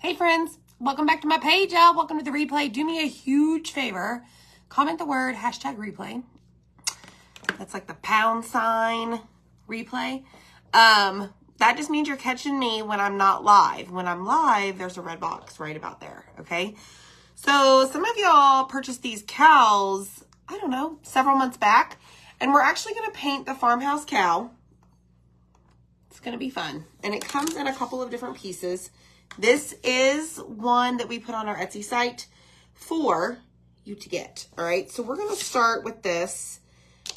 Hey friends, welcome back to my page, y'all. Welcome to the replay. Do me a huge favor. Comment the word #replay. That's like the pound sign replay. That just means you're catching me when I'm not live. When I'm live, there's a red box right about there, okay? So some of y'all purchased these cows, I don't know, several months back. And we're actually going to paint the farmhouse cow. It's going to be fun. And it comes in a couple of different pieces. This is one that we put on our Etsy site for you to get. All right, so we're going to start with this.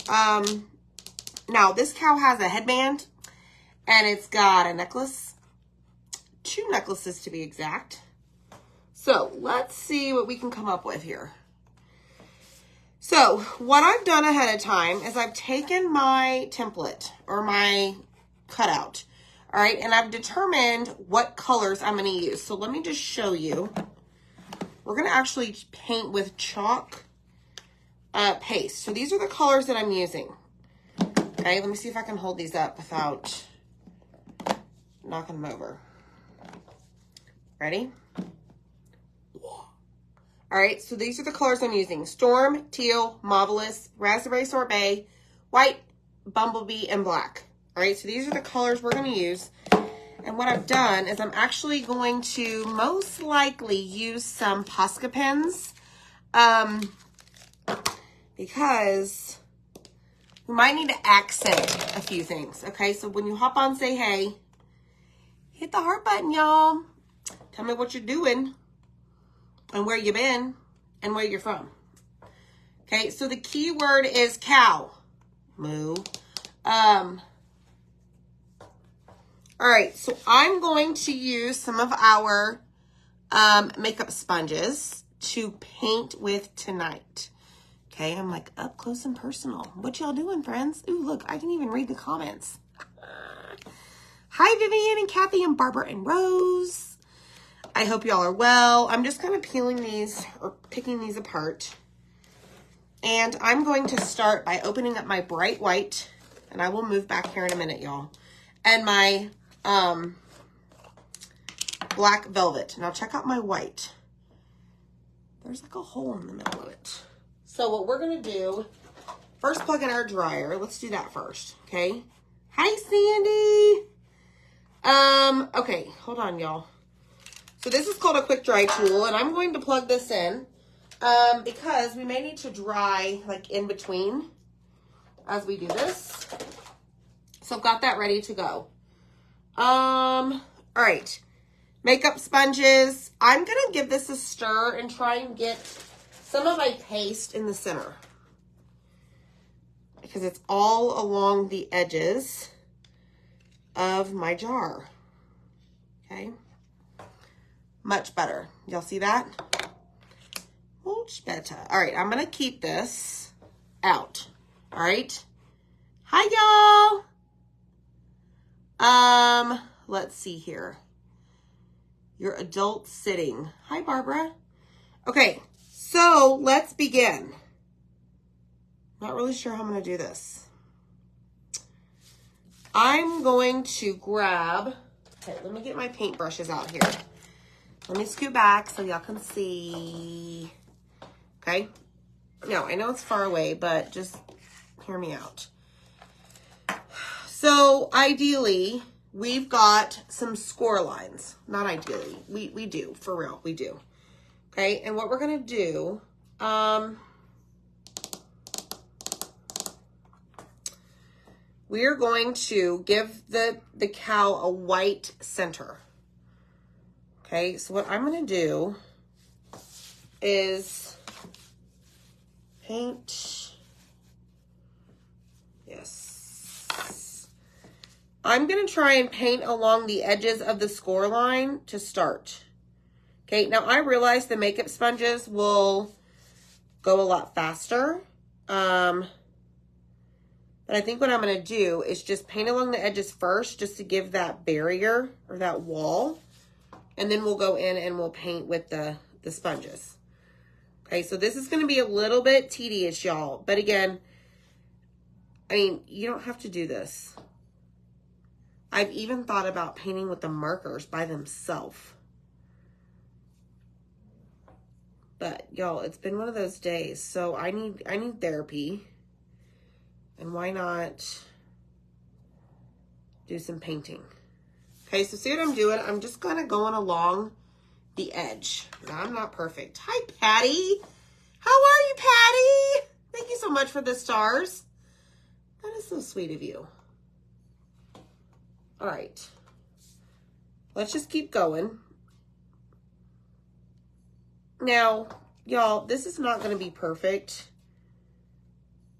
Now, this cow has a headband, and it's got a necklace, 2 necklaces to be exact. So let's see what we can come up with here. So what I've done ahead of time is I've taken my template or my cutout. All right, and I've determined what colors I'm going to use. So let me just show you. We're going to actually paint with chalk paste. So these are the colors that I'm using. Okay, let me see if I can hold these up without knocking them over. Ready? All right, so these are the colors I'm using. Storm, teal, marvelous, raspberry sorbet, white, bumblebee, and black. All right, so these are the colors we're going to use. And what I've done is I'm actually going to most likely use some Posca pens because we might need to accent a few things. Okay, so when you hop on Say Hey, hit the heart button, y'all. Tell me what you're doing and where you've been and where you're from. Okay, so the key word is cow. Moo. All right, so I'm going to use some of our makeup sponges to paint with tonight. Okay, I'm like up close and personal. What y'all doing, friends? Ooh, look, I can even read the comments. Hi, Vivian and Kathy and Barbara and Rose. I hope y'all are well. I'm just kind of peeling these or picking these apart. And I'm going to start by opening up my bright white, and I will move back here in a minute, y'all. And my black velvet. Now check out my white. There's like a hole in the middle of it. So what we're going to do, first plug in our dryer. Let's do that first, okay? Hi, Sandy. Okay, hold on, y'all. So this is called a quick dry tool, and I'm going to plug this in because we may need to dry like in between as we do this. So I've got that ready to go. All right. Makeup sponges. I'm going to give this a stir and try and get some of my paste in the center because it's all along the edges of my jar. Okay. Much better. Y'all see that? Much better. All right. I'm going to keep this out. All right. Hi, y'all. Let's see here. Your adult sitting. Hi, Barbara. Okay, so let's begin. Not really sure how I'm going to do this. I'm going to grab, okay, let me get my paintbrushes out here. Let me scoot back so y'all can see. Okay. No, I know it's far away, but just hear me out. So ideally, we've got some score lines. Not ideally. We do, for real. We do. Okay, and what we're going to do, we are going to give the cow a white center. Okay, so what I'm going to do is paint. Yes. I'm going to try and paint along the edges of the score line to start. Okay, now I realize the makeup sponges will go a lot faster. But I think what I'm going to do is just paint along the edges first just to give that barrier or that wall. And then we'll go in and we'll paint with the sponges. Okay, so this is going to be a little bit tedious, y'all. But again, I mean, you don't have to do this. I've even thought about painting with the markers by themselves. But y'all, it's been one of those days, so I need therapy. And why not do some painting? Okay, so see what I'm doing? I'm just kind of going along the edge. I'm not perfect. Hi, Patty. How are you, Patty? Thank you so much for the stars. That is so sweet of you. All right. Let's just keep going. Now, y'all, this is not going to be perfect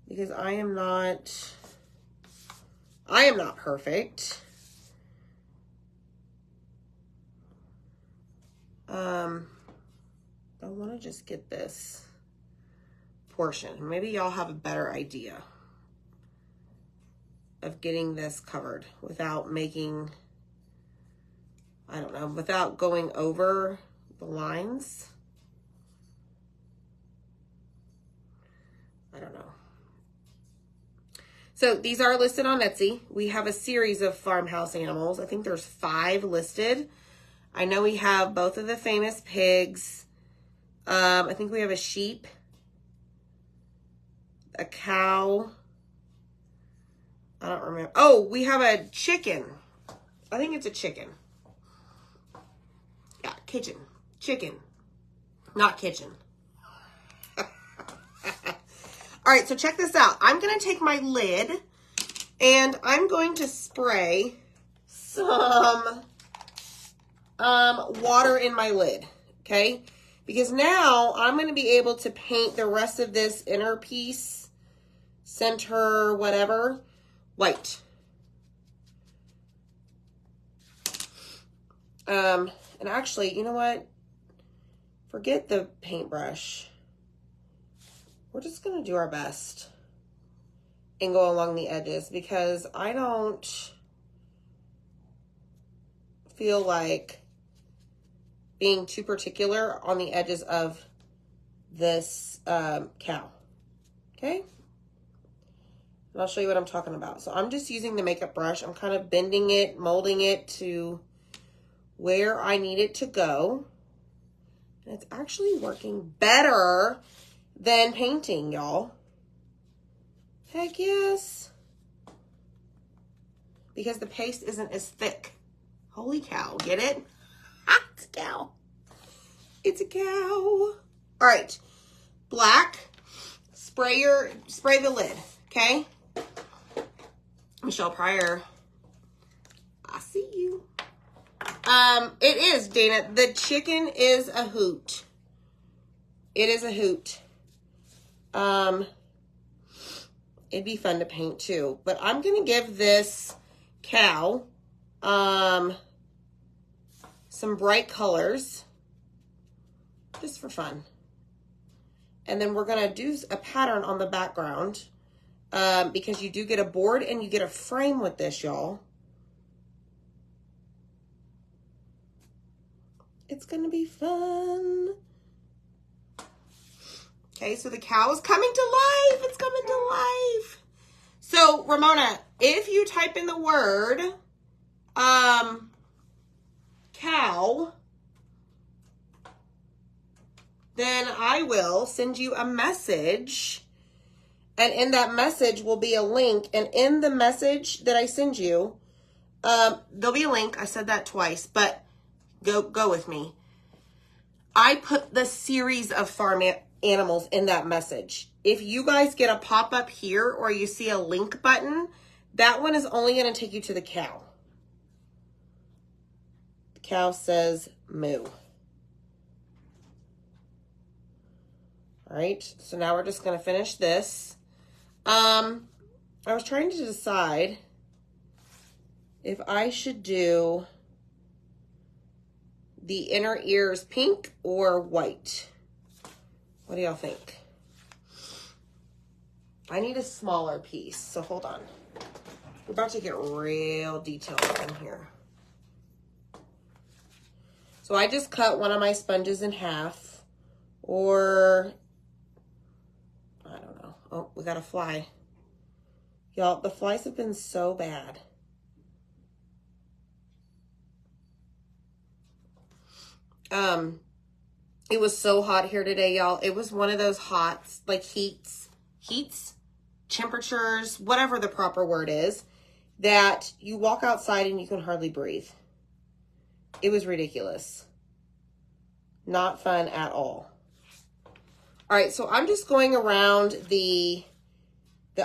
because I am not perfect. I want to just get this portion. Maybe y'all have a better idea of getting this covered without making, I don't know, without going over the lines. I don't know. So these are listed on Etsy. We have a series of farmhouse animals. I think there's 5 listed. I know we have both of the famous pigs. I think we have a sheep, a cow. I don't remember. Oh, we have a chicken. I think it's a chicken. Yeah, kitchen. Chicken. Not kitchen. All right, so check this out. I'm going to take my lid and I'm going to spray some water in my lid, okay? Because now I'm going to be able to paint the rest of this inner piece, center, whatever, white. And actually, you know what? Forget the paintbrush. We're just going to do our best and go along the edges because I don't feel like being too particular on the edges of this cow. Okay? And I'll show you what I'm talking about. So I'm just using the makeup brush. I'm kind of bending it, molding it to where I need it to go. And it's actually working better than painting, y'all. Heck yes. Because the paste isn't as thick. Holy cow, get it? It's a cow. It's a cow. All right, black. Spray the lid, okay? Michelle Pryor, I see you. It is, Dana. The chicken is a hoot. It is a hoot. It'd be fun to paint too. But I'm gonna give this cow some bright colors just for fun. And then we're gonna do a pattern on the background because you do get a board and you get a frame with this, y'all. It's gonna be fun. Okay, so the cow is coming to life. It's coming to life. So, Ramona, if you type in the word cow, then I will send you a message. And in that message will be a link. And in the message that I send you, there'll be a link. I said that twice, but go with me. I put the series of farm animals in that message. If you guys get a pop-up here or you see a link button, that one is only going to take you to the cow. The cow says moo. All right, so now we're just going to finish this. I was trying to decide if I should do the inner ears pink or white. What do y'all think? I need a smaller piece, so hold on. We're about to get real detailed in here. So I just cut one of my sponges in half, or I don't know. Oh, we got a fly. Y'all, the flies have been so bad. It was so hot here today, y'all. It was one of those hots, like heats, temperatures, whatever the proper word is, that you walk outside and you can hardly breathe. It was ridiculous. Not fun at all. All right, so I'm just going around the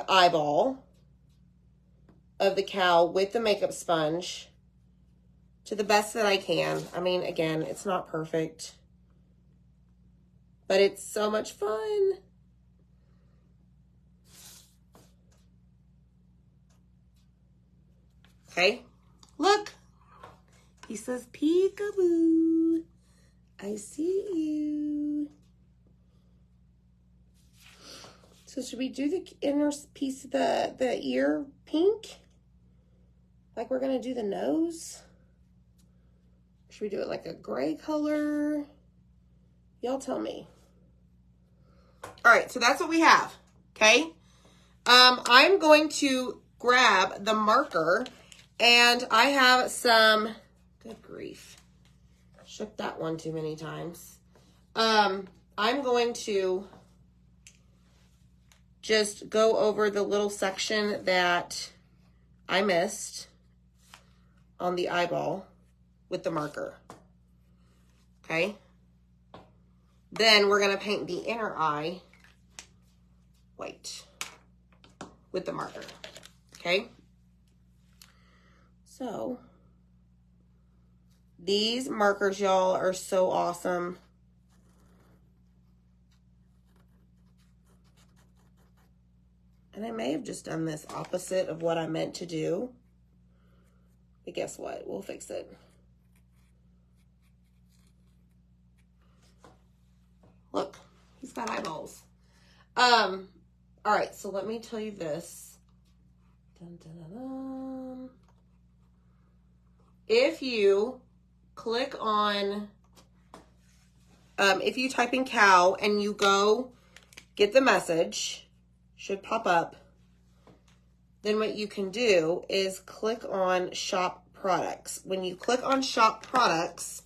eyeball of the cow with the makeup sponge to the best that I can. I mean, again, it's not perfect, but it's so much fun. Okay, look. He says, peekaboo. I see you. So should we do the inner piece of the ear pink? Like we're gonna do the nose? Should we do it like a gray color? Y'all tell me. All right, so that's what we have, okay? I'm going to grab the marker, and I have some, good grief, shook that one too many times. I'm going to just go over the little section that I missed on the eyeball with the marker, okay? Then we're gonna paint the inner eye white with the marker, okay? So, these markers, y'all, are so awesome. And I may have just done this opposite of what I meant to do. But guess what? We'll fix it. Look, he's got eyeballs. All right, so let me tell you this. Dun, dun, dun, dun. If you click on, if you type in cow and you go get the message, should pop up, then what you can do is click on shop products. When you click on shop products,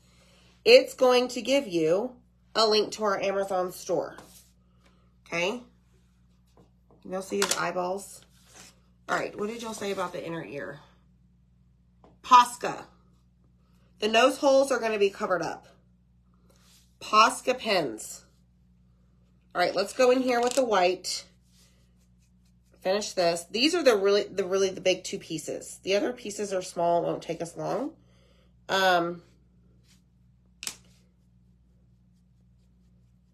it's going to give you a link to our Amazon store. Okay? You'll see his eyeballs. All right, what did y'all say about the inner ear? Posca. The nose holes are going to be covered up. Posca pins. All right, let's go in here with the white. Finish this. These are the big two pieces. The other pieces are small, won't take us long.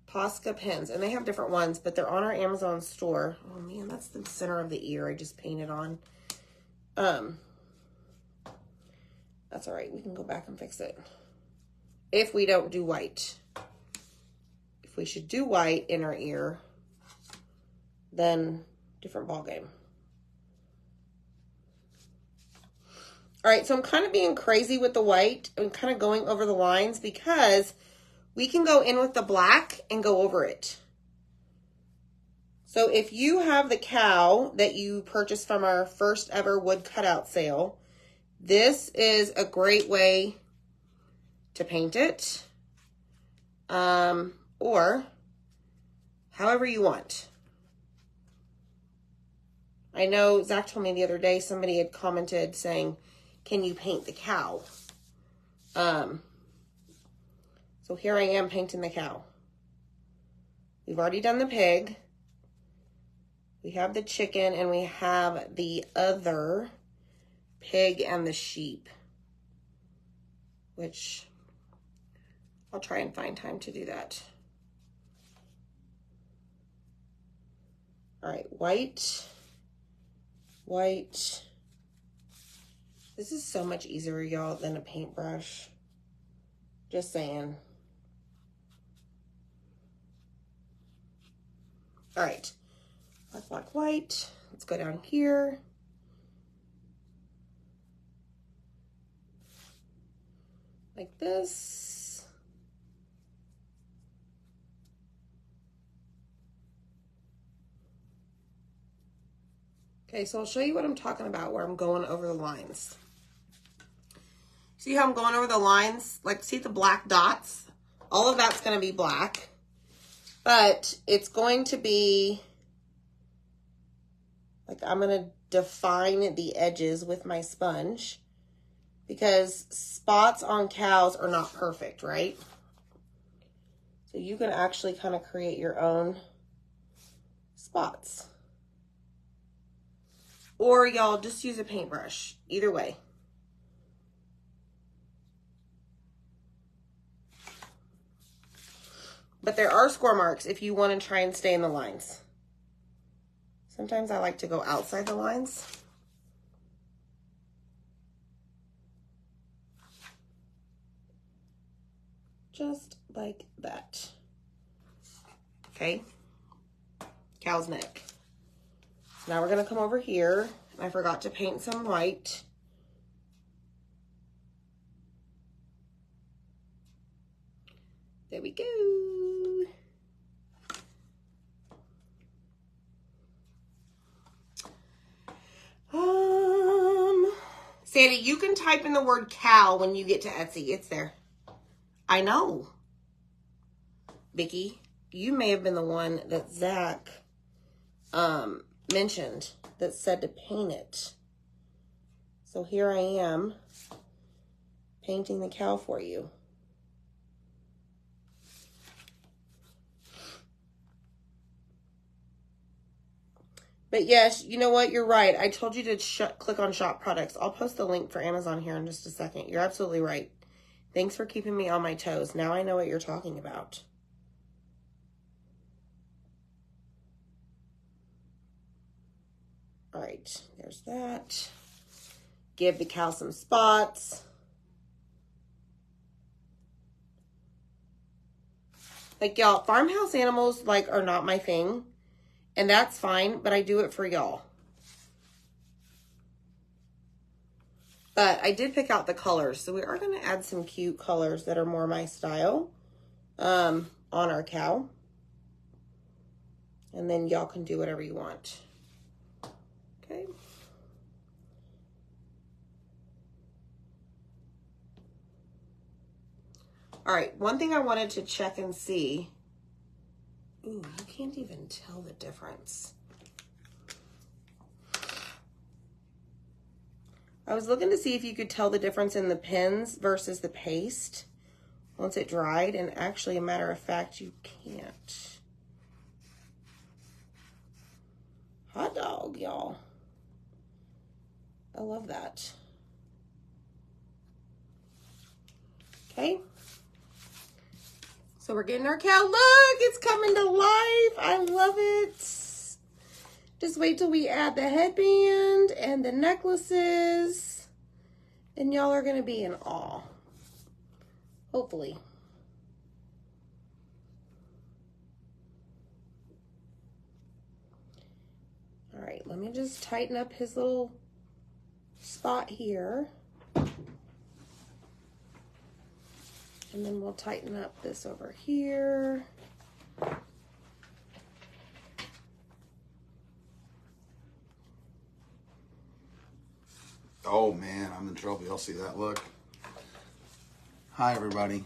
Posca pins, and they have different ones, but they're on our Amazon store. Oh man, that's the center of the ear I just painted on. That's all right. We can go back and fix it. If we don't do white. If we should do white in our ear, then different ball game. All right, so I'm kind of being crazy with the white. I'm kind of going over the lines because we can go in with the black and go over it. So if you have the cow that you purchased from our first ever wood cutout sale, this is a great way to paint it, or however you want. I know Zach told me the other day somebody had commented saying, can you paint the cow? So here I am painting the cow. We've already done the pig. We have the chicken, and we have the other pig and the sheep, which I'll try and find time to do that. All right, white, white. This is so much easier, y'all, than a paintbrush. Just saying. All right, black, black, white. Let's go down here. Like this. Okay, so I'll show you what I'm talking about where I'm going over the lines. See how I'm going over the lines? Like, see the black dots? All of that's going to be black, but it's going to be, like, I'm going to define the edges with my sponge because spots on cows are not perfect, right? So you can actually kind of create your own spots. Or y'all just use a paintbrush, either way. But there are score marks if you want to try and stay in the lines. Sometimes I like to go outside the lines. Just like that. Okay. Cow's neck. So now we're going to come over here. I forgot to paint some white. There we go. Sandy, you can type in the word cow when you get to Etsy. It's there. I know. Vicky, you may have been the one that Zach mentioned that said to paint it. So here I am painting the cow for you. But yes, you know what? You're right. I told you to click on shop products. I'll post the link for Amazon here in just a second. You're absolutely right. Thanks for keeping me on my toes. Now I know what you're talking about. All right, there's that. Give the cow some spots. Like, y'all, farmhouse animals, like, are not my thing. And that's fine, but I do it for y'all. But I did pick out the colors. So we are going to add some cute colors that are more my style on our cow. And then y'all can do whatever you want. Okay. All right, one thing I wanted to check and see. Ooh, you can't even tell the difference. I was looking to see if you could tell the difference in the pins versus the paste once it dried, and actually, a matter of fact, you can't. Hot dog, y'all. I love that. Okay. So we're getting our cow. Look, it's coming to life. I love it. Just wait till we add the headband and the necklaces. And y'all are going to be in awe. Hopefully. All right, let me just tighten up his little spot here. And then we'll tighten up this over here. Oh man, I'm in trouble. Y'all see that look? Hi everybody.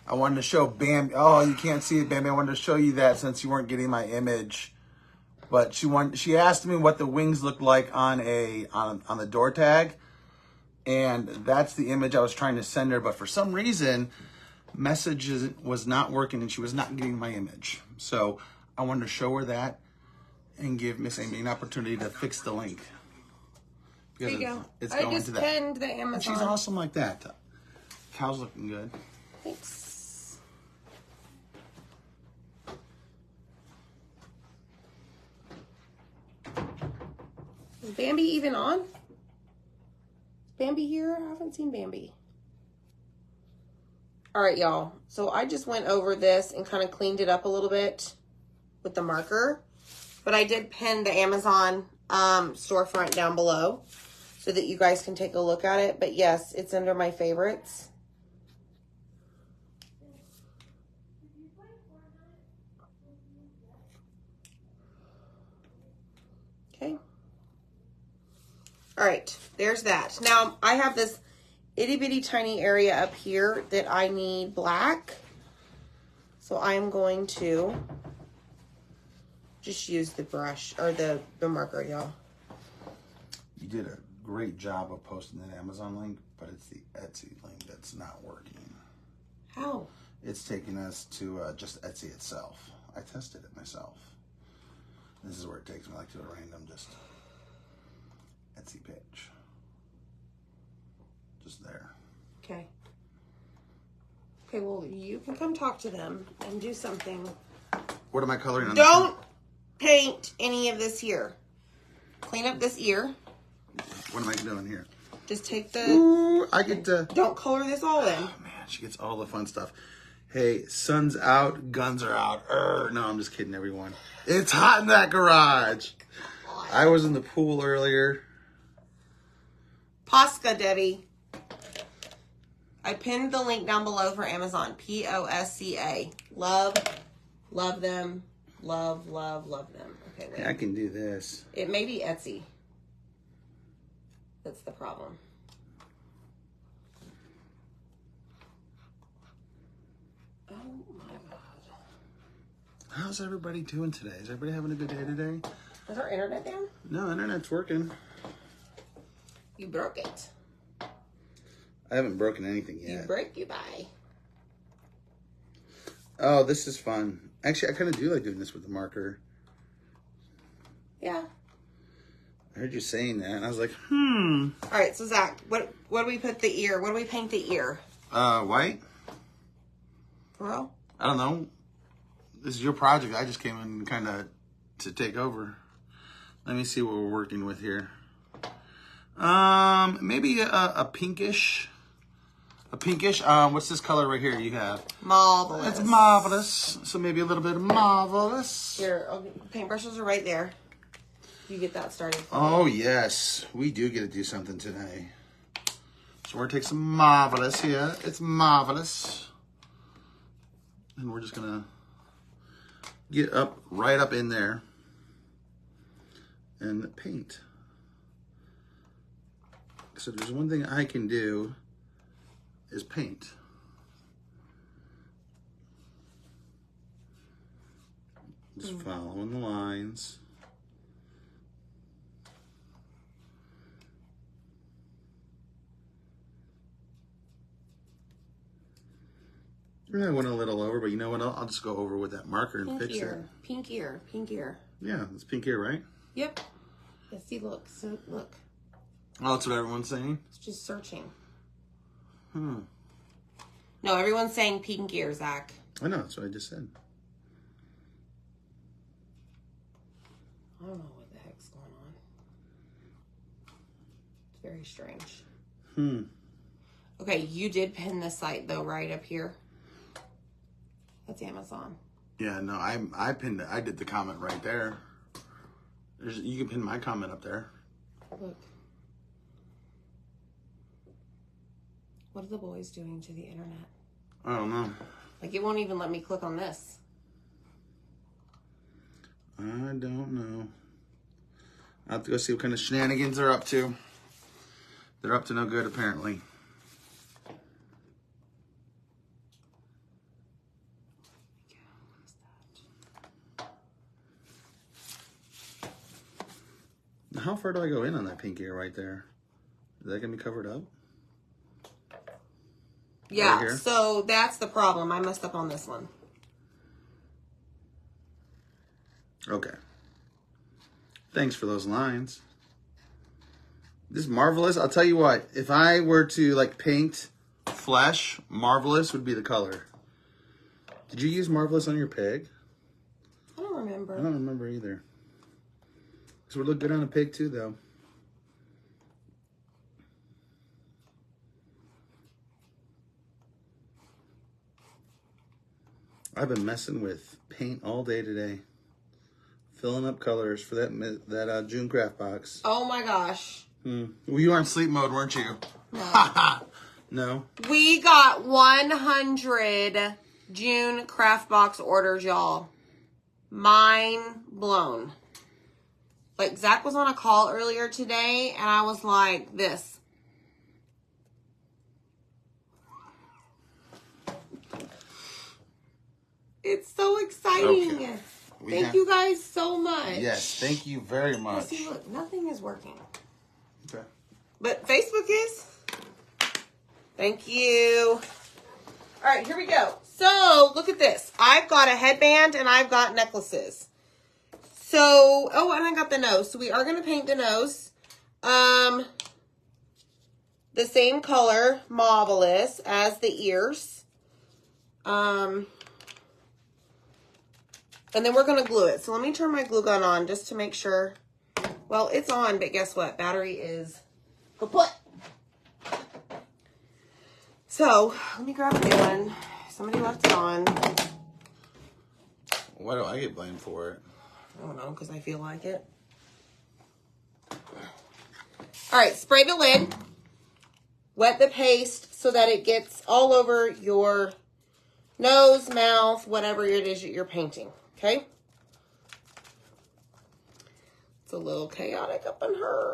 I wanted to show Bambi. Oh, you can't see it, Bambi. I wanted to show you that since you weren't getting my image. But she asked me what the wings looked like on the door tag. And that's the image I was trying to send her, but for some reason messages was not working and she was not getting my image. So I wanted to show her that and give Miss Amy an opportunity to fix the link. There you go. It's I going just to that. pinned the Amazon. And she's awesome like that. Cow's looking good. Thanks. Is Bambi even on? Is Bambi here? I haven't seen Bambi. All right, y'all. So I just went over this and kind of cleaned it up a little bit with the marker. But I did pin the Amazon storefront down below so that you guys can take a look at it. But yes, it's under my favorites. Okay. All right, there's that. Now, I have this itty bitty tiny area up here that I need black. So I'm going to just use the brush or the marker, y'all. You did a great job of posting that Amazon link, but it's the Etsy link that's not working. How? It's taking us to just Etsy itself. I tested it myself. This is where it takes me, like to a random just Etsy page. Just there. Okay. Okay, well, you can come talk to them and do something. What am I coloring on? Don't paint any of this here. Clean up this ear. What am I doing here? Just take the... Ooh, I get to... Don't color this all in. Oh, man, she gets all the fun stuff. Hey, sun's out, guns are out. No, I'm just kidding, everyone. It's hot in that garage. I was in the pool earlier. Posca, Debbie. I pinned the link down below for Amazon. Posca. Love them. Love them. Okay, wait. Hey, I can do this. It may be Etsy. That's the problem. Oh my God. How's everybody doing today? Is everybody having a good day today? Is our internet down? No, internet's working. You broke it. I haven't broken anything yet. You break, you buy. Oh, this is fun. Actually, I kind of do like doing this with the marker. Yeah. I heard you saying that, and I was like, All right, so Zach, what do we put the ear? What do we paint the ear? White? For real? I don't know. This is your project. I just came in kind of to take over. Let me see what we're working with here. Maybe a pinkish. A pinkish. What's this color right here you have? Marvelous. It's marvelous. So maybe a little bit of marvelous. Here, paintbrushes are right there. You get that started. Oh, yes. We do get to do something today. So we're going to take some marvelous here. It's marvelous. And we're just going to get up, right up in there. And paint. So there's one thing I can do is paint. Just following the lines. I went a little over, but you know what? I'll just go over with that marker and fix it. Pink ear. Pink ear. Yeah, it's pink here, right? Yep. Let's see, look. So, look. Oh, that's what everyone's saying? It's just searching. No, everyone's saying pink ear, Zach. I know, that's what I just said. I don't know what the heck's going on. It's very strange. Okay, you did pin the site, though, right up here. That's Amazon. Yeah, no, I pinned it. I did the comment right there. You can pin my comment up there. Look. What are the boys doing to the internet? I don't know. Like, it won't even let me click on this. I don't know. I'll have to go see what kind of shenanigans they're up to. They're up to no good, apparently. How far do I go in on that pink ear right there? Is that going to be covered up? Yeah, Right so that's the problem. I messed up on this one. Okay. Thanks for those lines. This is marvelous. I'll tell you what. If I were to like paint flesh, marvelous would be the color. Did you use marvelous on your pig? I don't remember. I don't remember either. This would look good on a pig too, though. I've been messing with paint all day today. Filling up colors for that June craft box. Oh my gosh. Well, you were in sleep mode, weren't you? No. No. We got 100 June craft box orders, y'all. Mind blown. Like, Zach was on a call earlier today, and I was like, this. It's so exciting. Okay. Thank you guys so much. Yes, thank you very much. See, look, nothing is working. Okay. But Facebook is. Thank you. All right, here we go. So, look at this. I've got a headband and I've got necklaces. So, oh, and I got the nose. So, we are going to paint the nose. The same color, Marvelous, as the ears. And then we're going to glue it. So, let me turn my glue gun on just to make sure. Well, it's on, but guess what? Battery is kaput. So, let me grab a new one. Somebody left it on. Why do I get blamed for it? I don't know, because I feel like it. All right, spray the lid. Wet the paste so that it gets all over your nose, mouth, whatever it is that you're painting, okay? It's a little chaotic up in her.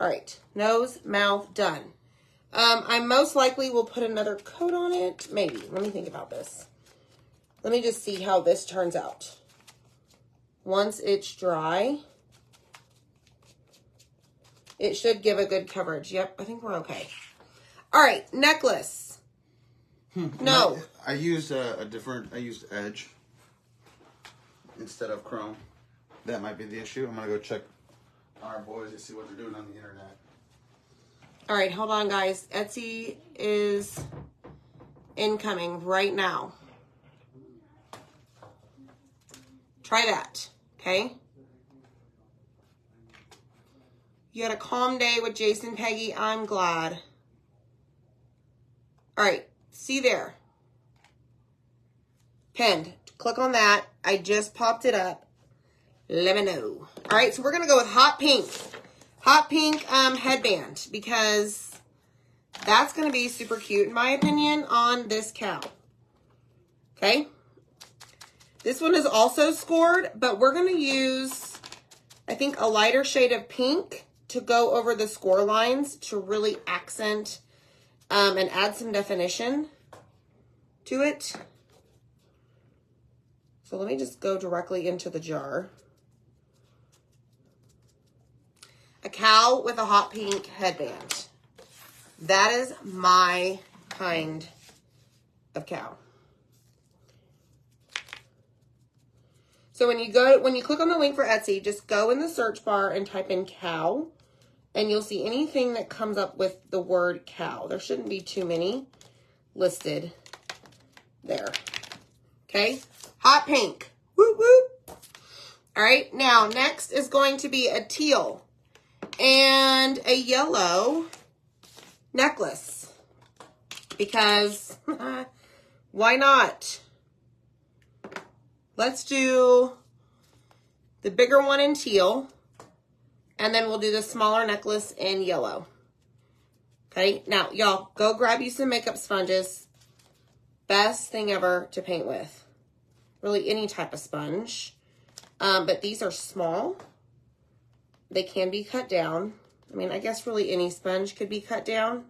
All right, nose, mouth, done. I most likely will put another coat on it. Maybe. Let me think about this. Let me just see how this turns out. Once it's dry, it should give a good coverage. Yep, I think we're okay. All right, necklace. No. I used I used Edge instead of Chrome. That might be the issue. I'm going to go check on our boys and see what they're doing on the internet. All right, hold on, guys. Etsy is incoming right now. Try that, okay? You had a calm day with Jason, Peggy. I'm glad. All right, see there. Pinned. Click on that. I just popped it up. Let me know. All right, so we're going to go with hot pink. Hot pink headband, because that's going to be super cute, in my opinion, on this cow. Okay? This one is also scored, but we're going to use, I think, a lighter shade of pink to go over the score lines to really accent and add some definition to it. So let me just go directly into the jar. A cow with a hot pink headband. That is my kind of cow. So when you click on the link for Etsy, just go in the search bar and type in cow, and you'll see anything that comes up with the word cow. There shouldn't be too many listed there. Okay? Hot pink. Whoop, whoop. All right, now next is going to be a teal and a yellow necklace, because why not? Let's do the bigger one in teal, and then we'll do the smaller necklace in yellow. Okay, now y'all go grab you some makeup sponges. Best thing ever to paint with. Really any type of sponge, but these are small. They can be cut down. I mean, I guess really any sponge could be cut down.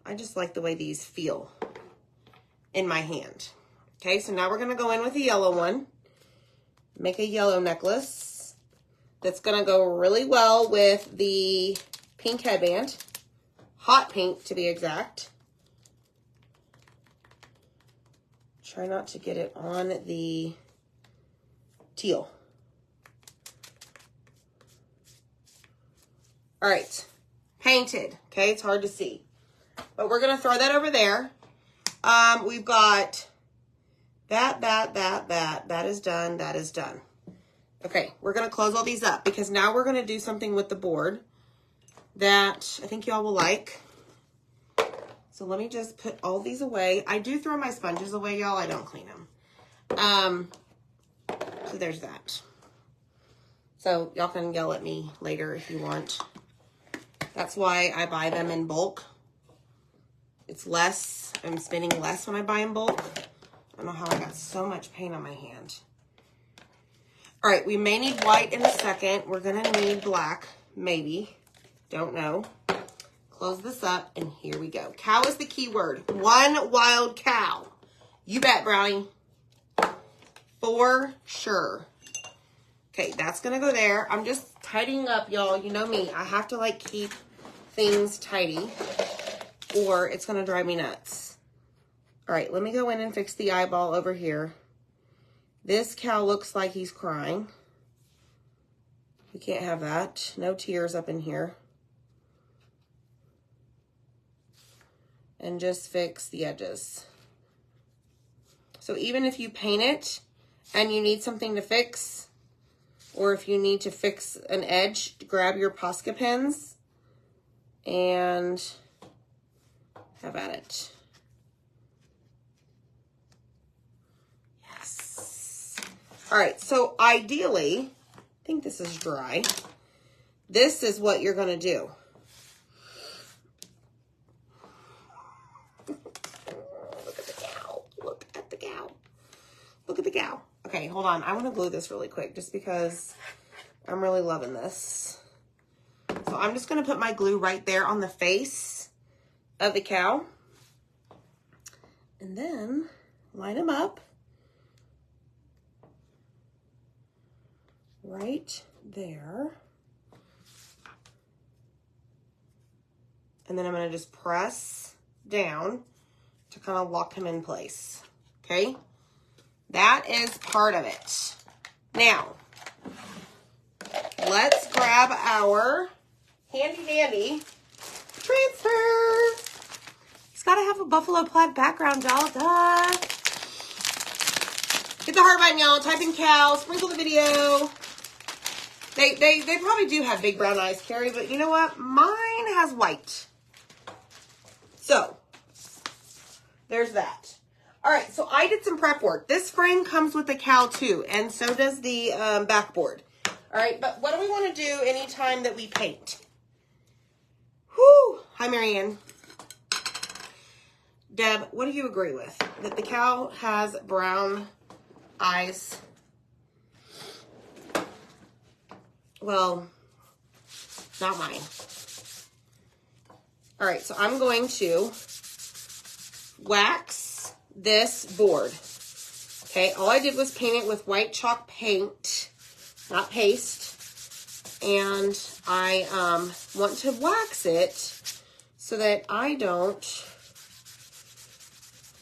I just like the way these feel in my hand. Okay, so now we're going to go in with a yellow one. Make a yellow necklace that's going to go really well with the pink headband. Hot pink, to be exact. Try not to get it on the teal. All right, painted. Okay, it's hard to see, but we're gonna throw that over there. We've got that is done. That is done. Okay, we're gonna close all these up because now we're gonna do something with the board that I think y'all will like. So let me just put all these away. I do throw my sponges away, y'all. I don't clean them. So there's that. So y'all can yell at me later if you want. That's why I buy them in bulk. It's less. I'm spending less when I buy in bulk. I don't know how I got so much paint on my hand. All right, we may need white in a second. We're going to need black, maybe. Don't know. Close this up, and here we go. Cow is the key word. One wild cow. You bet, Brownie. For sure. Okay, that's going to go there. I'm just tidying up, y'all. You know me. I have to, like, keep things tidy, or it's going to drive me nuts. All right, let me go in and fix the eyeball over here. This cow looks like he's crying. We can't have that. No tears up in here. And just fix the edges. So even if you paint it and you need something to fix, or if you need to fix an edge, grab your Posca pens and have at it. Yes. All right, so ideally, I think this is dry. This is what you're going to do. Look at the cow. Look at the cow. Look at the cow. Okay, hold on. I want to glue this really quick just because I'm really loving this. So I'm just going to put my glue right there on the face of the cow. And then line them up right there. And then I'm going to just press down to kind of lock him in place. Okay? That is part of it. Now, let's grab our handy dandy transfer. He's got to have a buffalo plaid background, y'all. Duh. Hit the heart button, y'all. Type in cow. Sprinkle the video. They probably do have big brown eyes, Carrie, but you know what? Mine has white. So, there's that. All right, so I did some prep work. This frame comes with the cow too, and so does the backboard. All right, but what do we want to do anytime that we paint? Whew. Hi, Marianne. Deb, what do you agree with? That the cow has brown eyes? Well, not mine. All right, so I'm going to wax this board. Okay, all I did was paint it with white chalk paint, not paste. And I want to wax it so that I don't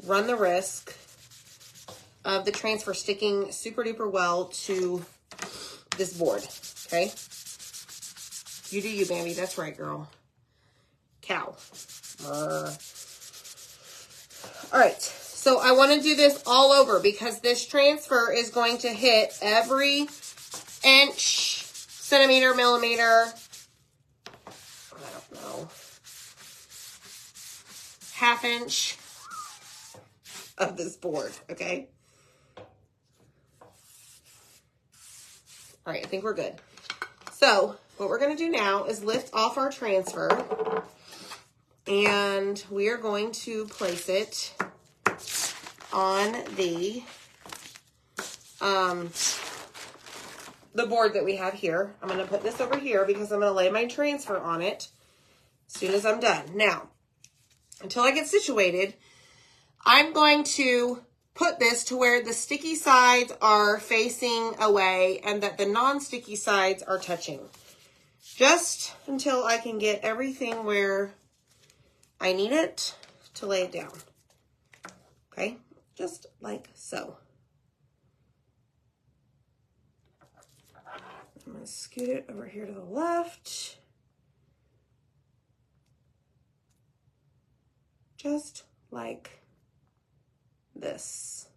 run the risk of the transfer sticking super duper well to this board. Okay, you do you, Bambi. That's right, girl. Cow. All right, so I want to do this all over because this transfer is going to hit every inch, centimeter, millimeter, I don't know, half inch of this board, okay? All right, I think we're good. So what we're going to do now is lift off our transfer, and we are going to place it on the board that we have here. I'm going to put this over here because I'm going to lay my transfer on it as soon as I'm done. Now, until I get situated, I'm going to put this to where the sticky sides are facing away and that the non-sticky sides are touching. Just until I can get everything where I need it to lay it down. Okay, just like so. I'm going to scoot it over here to the left. Just like this.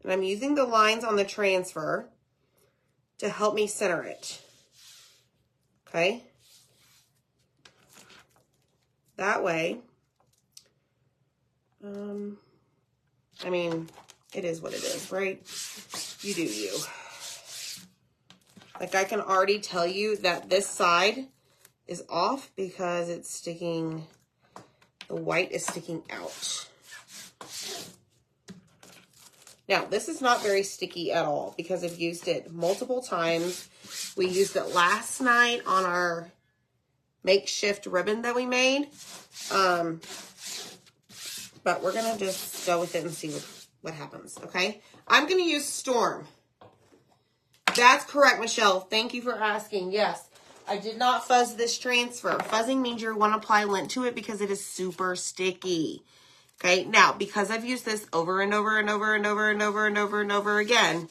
And I'm using the lines on the transfer to help me center it. Okay? That way, I mean, it is what it is, right? You do you. Like, I can already tell you that this side is off because it's sticking, the white is sticking out. Now, this is not very sticky at all because I've used it multiple times. We used it last night on our makeshift ribbon that we made. But we're going to just go with it and see what happens, okay? I'm going to use Storm. That's correct, Michelle. Thank you for asking. Yes, I did not fuzz this transfer. Fuzzing means you want to apply lint to it because it is super sticky. Okay, now, because I've used this over and over and over and over and over and over and over again,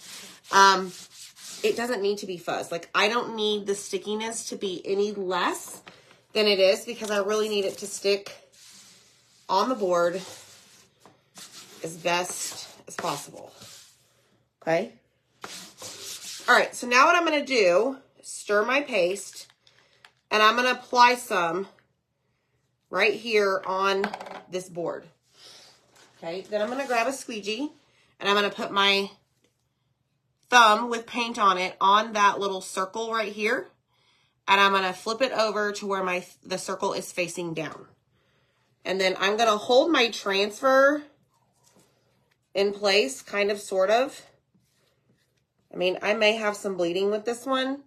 it doesn't need to be fuzzed. Like, I don't need the stickiness to be any less than it is because I really need it to stick on the board as best as possible. Okay? All right, so now what I'm going to do is stir my paste, and I'm going to apply some right here on this board. Okay, then I'm going to grab a squeegee, and I'm going to put my thumb with paint on it on that little circle right here, and I'm going to flip it over to where the circle is facing down. And then I'm going to hold my transfer in place, kind of, sort of. I mean, I may have some bleeding with this one,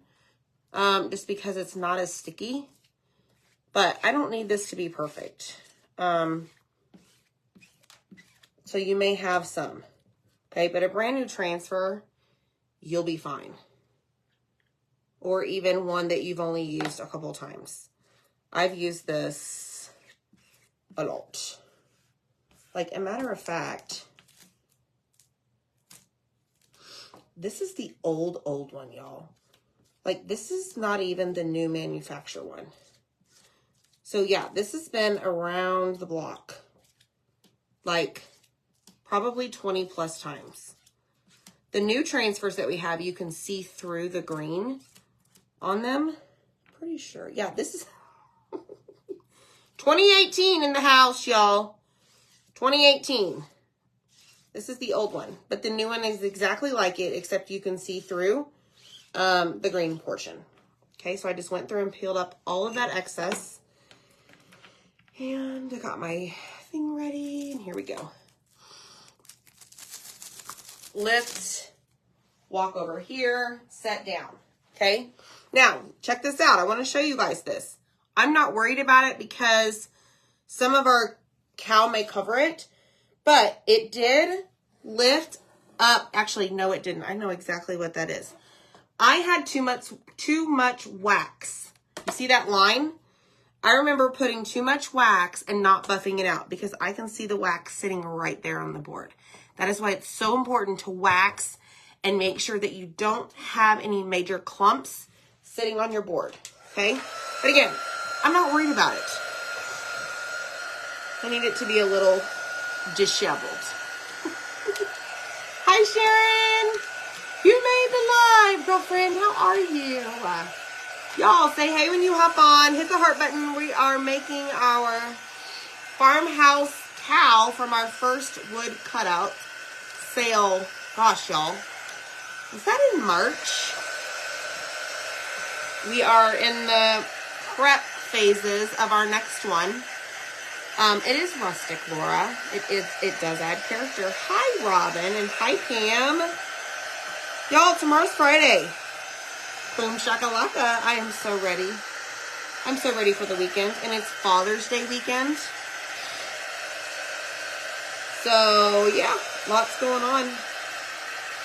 just because it's not as sticky, but I don't need this to be perfect. So you may have some, okay? But a brand new transfer, you'll be fine. Or even one that you've only used a couple times. I've used this a lot. Like, a matter of fact, this is the old one, y'all. Like, this is not even the new manufacturer one. So, yeah, this has been around the block. Like, probably 20 plus times. The new transfers that we have, you can see through the green on them. Pretty sure. Yeah, this is 2018 in the house, y'all. 2018. This is the old one, but the new one is exactly like it, except you can see through the green portion. Okay, so I just went through and peeled up all of that excess. And I got my thing ready, and here we go. Lift, walk over here, set down, okay? Now, check this out. I want to show you guys this. I'm not worried about it because some of our cow may cover it, but it did lift up. Actually, no, it didn't. I know exactly what that is. I had too much wax. You see that line? I remember putting too much wax and not buffing it out because I can see the wax sitting right there on the board. That is why it's so important to wax and make sure that you don't have any major clumps sitting on your board, okay? But again, I'm not worried about it. I need it to be a little disheveled. Hi, Sharon. You made the live, girlfriend. How are you? Y'all, say hey when you hop on. Hit the heart button. We are making our farmhouse cow from our first wood cutout sale. Gosh, y'all. Was that in March? We are in the prep phases of our next one. It is rustic, Laura. It does add character. Hi, Robin, and hi, Pam. Y'all, tomorrow's Friday. Boom shakalaka. I am so ready. I'm so ready for the weekend, and it's Father's Day weekend. So, yeah, lots going on.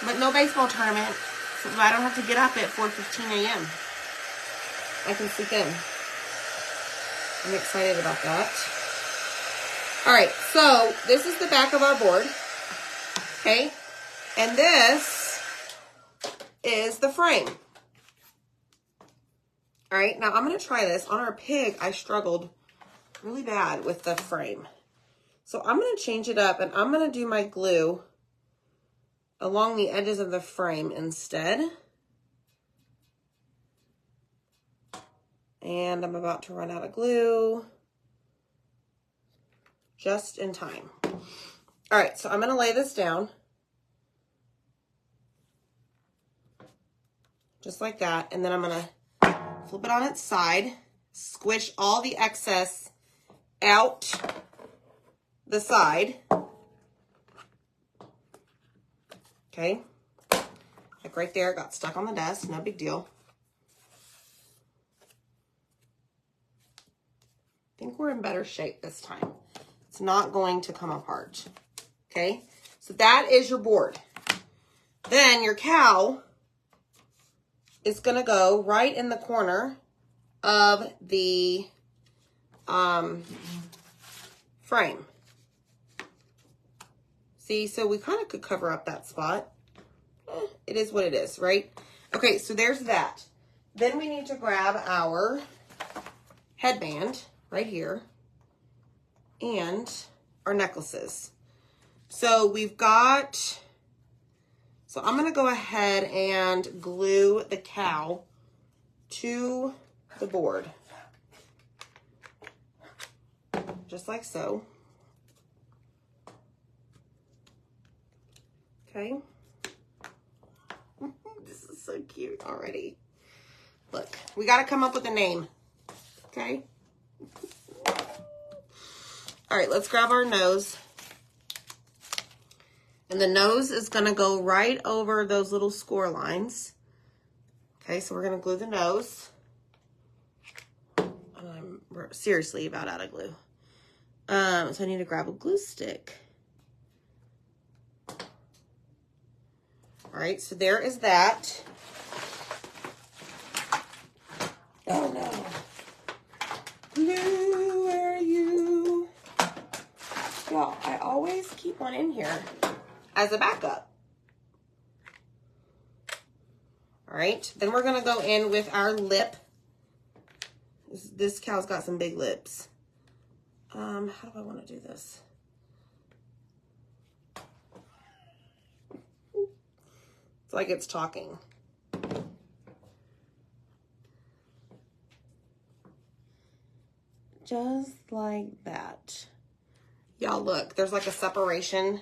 But no baseball tournament, so I don't have to get up at 4:15 a.m. I can sleep in. I'm excited about that. All right, so this is the back of our board, okay? And this is the frame. All right, now I'm going to try this. On our pig, I struggled really bad with the frame. So I'm going to change it up, and I'm going to do my glue along the edges of the frame instead. And I'm about to run out of glue just in time. All right, so I'm going to lay this down just like that, and then I'm going to flip it on its side, squish all the excess out the side. Okay, like right there, got stuck on the desk, no big deal. think we're in better shape this time. It's not going to come apart. Okay, so that is your board. Then your cow is going to go right in the corner of the frame. See, so we kind of could cover up that spot. It is what it is, right? Okay, so there's that. Then we need to grab our headband right here and our necklaces. So we've got, so I'm going to go ahead and glue the cow to the board. Just like so. Okay. This is so cute already. Look, we got to come up with a name. Okay. All right, let's grab our nose. And the nose is going to go right over those little score lines. Okay, so we're going to glue the nose. I'm seriously about out of glue. So I need to grab a glue stick. All right, so there is that. Oh no. Glue, where are you? Y'all, I always keep one in here as a backup. All right, then we're gonna go in with our lip. This cow's got some big lips. How do I want to do this? It's like it's talking. Just like that. Y'all look, there's like a separation.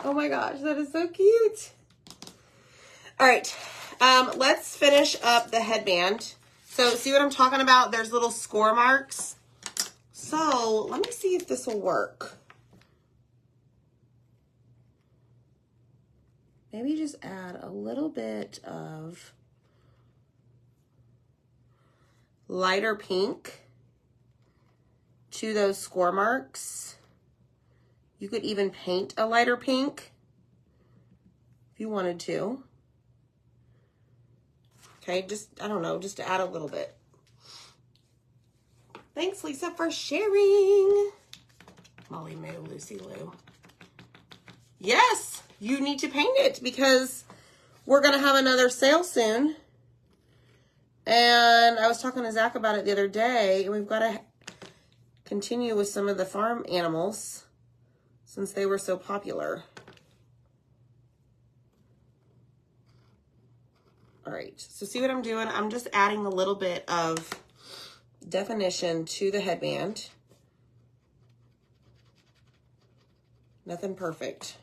Oh my gosh, that is so cute. All right, let's finish up the headband. So see what I'm talking about? There's little score marks. So let me see if this will work. Maybe just add a little bit of lighter pink to those score marks. You could even paint a lighter pink if you wanted to. Okay, just, I don't know, just to add a little bit. Thanks, Lisa, for sharing. Molly Moo, Lucy Lou. Yes, you need to paint it because we're going to have another sale soon. And I was talking to Zach about it the other day. And we've got to continue with some of the farm animals since they were so popular. All right, so see what I'm doing? I'm just adding a little bit of definition to the headband. Nothing perfect,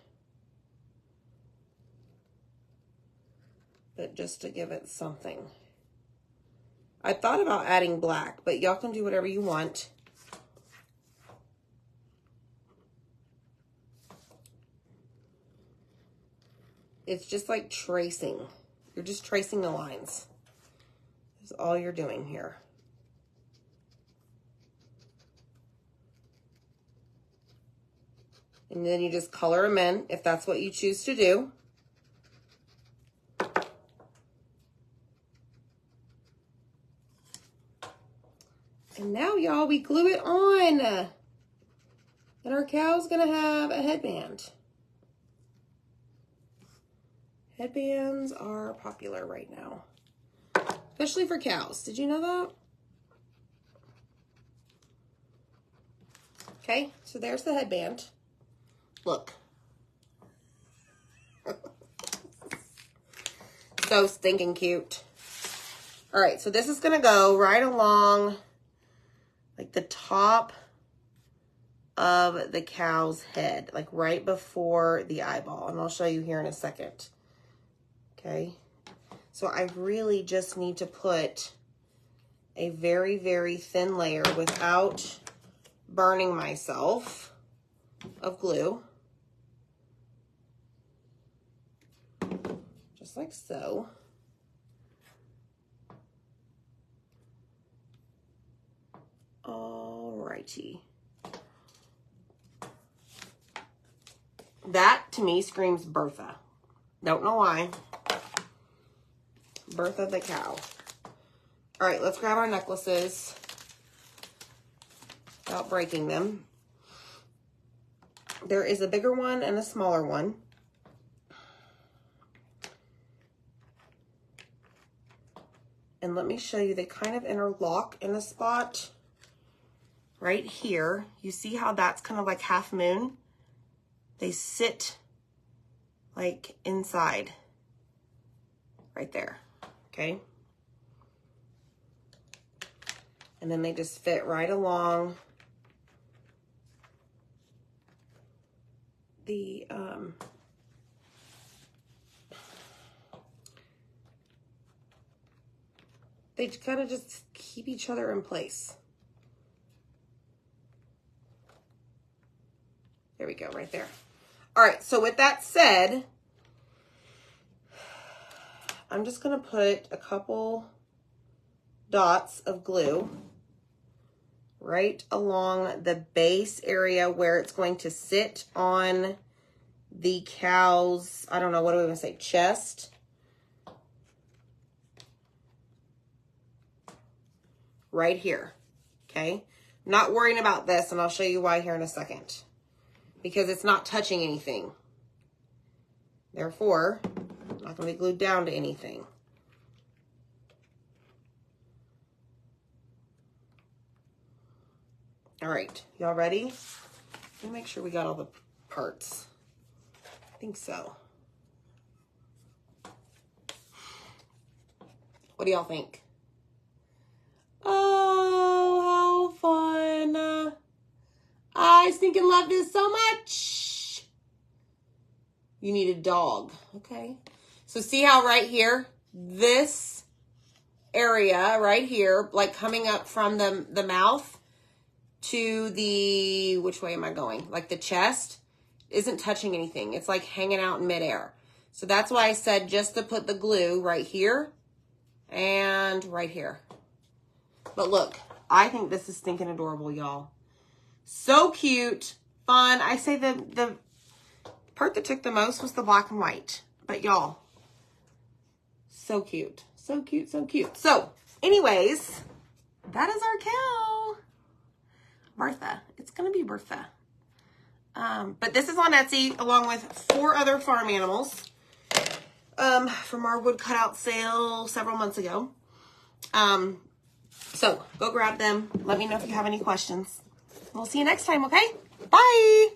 but just to give it something. I thought about adding black, but y'all can do whatever you want. It's just like tracing. You're just tracing the lines. That's all you're doing here. And then you just color them in if that's what you choose to do. And now, y'all, we glue it on. And our cow's gonna have a headband. Headbands are popular right now, especially for cows. Did you know that? Okay, so there's the headband. Look. So stinking cute. All right, so this is gonna go right along like the top of the cow's head, like right before the eyeball. And I'll show you here in a second. Okay, so I really just need to put a very, very thin layer without burning myself of glue. Just like so. B-R-I-T. That, to me, screams Bertha. Don't know why. Bertha the cow. All right, let's grab our necklaces without breaking them. There is a bigger one and a smaller one. And let me show you, they kind of interlock in a spot right here. You see how that's kind of like half moon? They sit like inside right there, okay? And then they just fit right along the, they kind of just keep each other in place. There we go, right there. All right, so with that said, I'm just gonna put a couple dots of glue right along the base area where it's going to sit on the cow's, I don't know, what do we want to say, chest. Right here, okay? Not worrying about this, and I'll show you why here in a second. Because it's not touching anything. Therefore, not going to be glued down to anything. All right, y'all ready? Let me make sure we got all the parts. I think so. What do y'all think? Oh, how fun. I stinking love this so much. You need a dog, okay? So see how right here, this area right here, like coming up from the mouth to the, which way am I going? Like the chest isn't touching anything. It's like hanging out in midair. So that's why I said just to put the glue right here and right here. But look, I think this is stinking adorable, y'all. So cute, fun. I say the part that took the most was the black and white. But y'all, so cute. So cute, so cute. So, anyways, that is our cow. Bertha. It's going to be Bertha. But this is on Etsy along with 4 other farm animals from our wood cutout sale several months ago. So, go grab them. Let me know if you have any questions. We'll see you next time, okay? Bye!